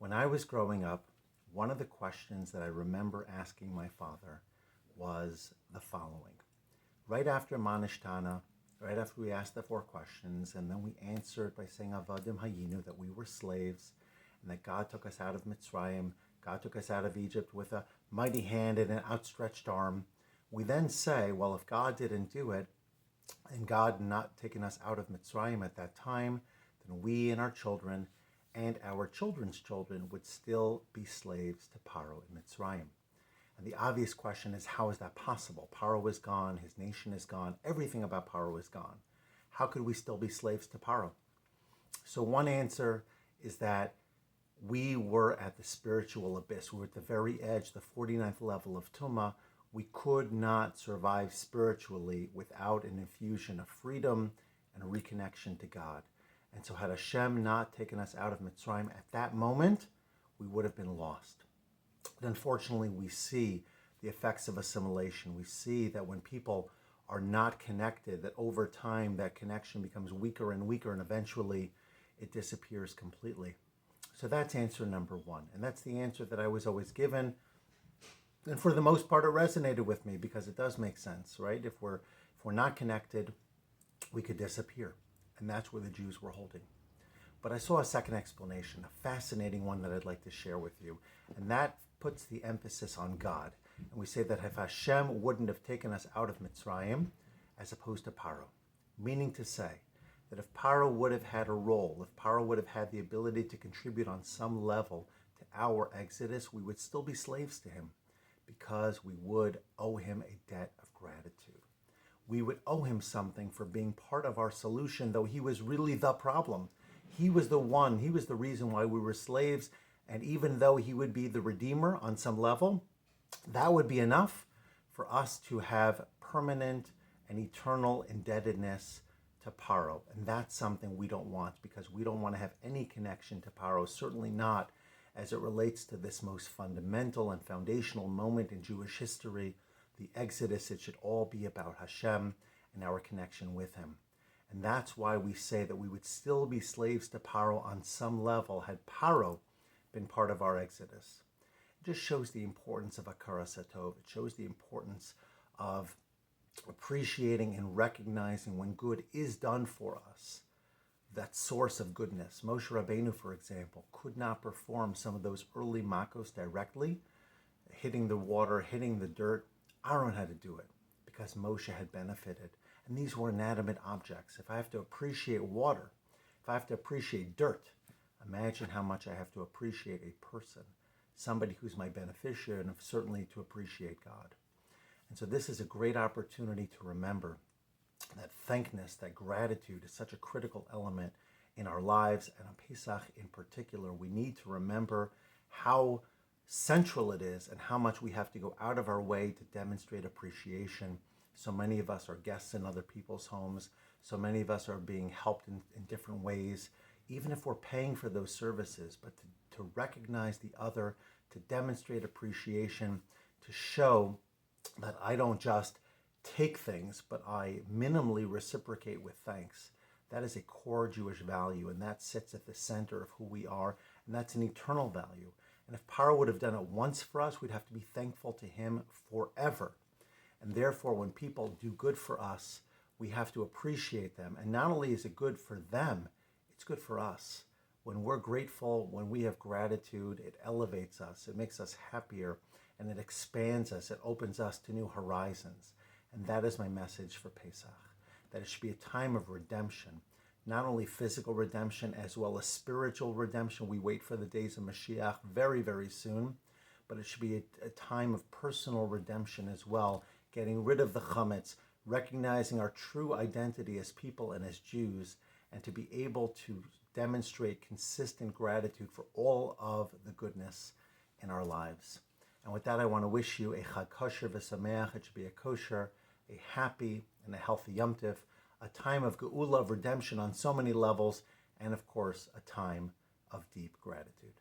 When I was growing up, one of the questions that I remember asking my father was the following. Right after Manishtana, right after we asked the 4 questions, and then we answered by saying Avadim Hayinu, that we were slaves, and that God took us out of Mitzrayim, God took us out of Egypt with a mighty hand and an outstretched arm. We then say, well, if God didn't do it, and God not taken us out of Mitzrayim at that time, then we and our children and our children's children would still be slaves to Pharaoh in Mitzrayim. And the obvious question is, how is that possible? Pharaoh is gone, his nation is gone, everything about Pharaoh is gone. How could we still be slaves to Pharaoh? So one answer is that we were at the spiritual abyss. We were at the very edge, the 49th level of Tumah. We could not survive spiritually without an infusion of freedom and a reconnection to God. And so had Hashem not taken us out of Mitzrayim at that moment, we would have been lost. But unfortunately, we see the effects of assimilation. We see that when people are not connected, that over time that connection becomes weaker and weaker, and eventually it disappears completely. So that's answer number 1. And that's the answer that I was always given. And for the most part, it resonated with me because it does make sense, right? If we're not connected, we could disappear. And that's where the Jews were holding. But I saw a second explanation, a fascinating one that I'd like to share with you. And that puts the emphasis on God. And we say that if Hashem wouldn't have taken us out of Mitzrayim, as opposed to Pharaoh, meaning to say that if Pharaoh would have had a role, if Pharaoh would have had the ability to contribute on some level to our exodus, we would still be slaves to him because we would owe him a debt of gratitude. We would owe him something for being part of our solution, though he was really the problem. He was the reason why we were slaves, and even though he would be the redeemer on some level, that would be enough for us to have permanent and eternal indebtedness to Pharaoh. And that's something we don't want, because we don't want to have any connection to Pharaoh, certainly not as it relates to this most fundamental and foundational moment in Jewish history, the Exodus. It should all be about Hashem and our connection with him. And that's why we say that we would still be slaves to Pharaoh on some level had Pharaoh been part of our Exodus. It just shows the importance of Hakaras Hatov. It shows the importance of appreciating and recognizing when good is done for us, that source of goodness. Moshe Rabbeinu, for example, could not perform some of those early makos directly, hitting the water, hitting the dirt. Aaron had to do it because Moshe had benefited. And these were inanimate objects. If I have to appreciate water, if I have to appreciate dirt, imagine how much I have to appreciate a person, somebody who's my beneficiary, and certainly to appreciate God. And so this is a great opportunity to remember that thankness, that gratitude is such a critical element in our lives. And on Pesach in particular, we need to remember how central it is and how much we have to go out of our way to demonstrate appreciation. So many of us are guests in other people's homes. So many of us are being helped in different ways, even if we're paying for those services. But to recognize the other, to demonstrate appreciation, to show that I don't just take things, but I minimally reciprocate with thanks. That is a core Jewish value, and that sits at the center of who we are, and that's an eternal value. And if Pharaoh would have done it once for us, we'd have to be thankful to him forever. And therefore, when people do good for us, we have to appreciate them. And not only is it good for them, it's good for us. When we're grateful, when we have gratitude, it elevates us, it makes us happier, and it expands us, it opens us to new horizons. And that is my message for Pesach, that it should be a time of redemption, not only physical redemption as well as spiritual redemption. We wait for the days of Mashiach very, very soon, but it should be a time of personal redemption as well, getting rid of the chametz, recognizing our true identity as people and as Jews, and to be able to demonstrate consistent gratitude for all of the goodness in our lives. And with that, I want to wish you a Chag Kosher v'Sameach. It should be a kosher, a happy, and a healthy Yom Tiv, a time of geula, of redemption on so many levels, and of course, a time of deep gratitude.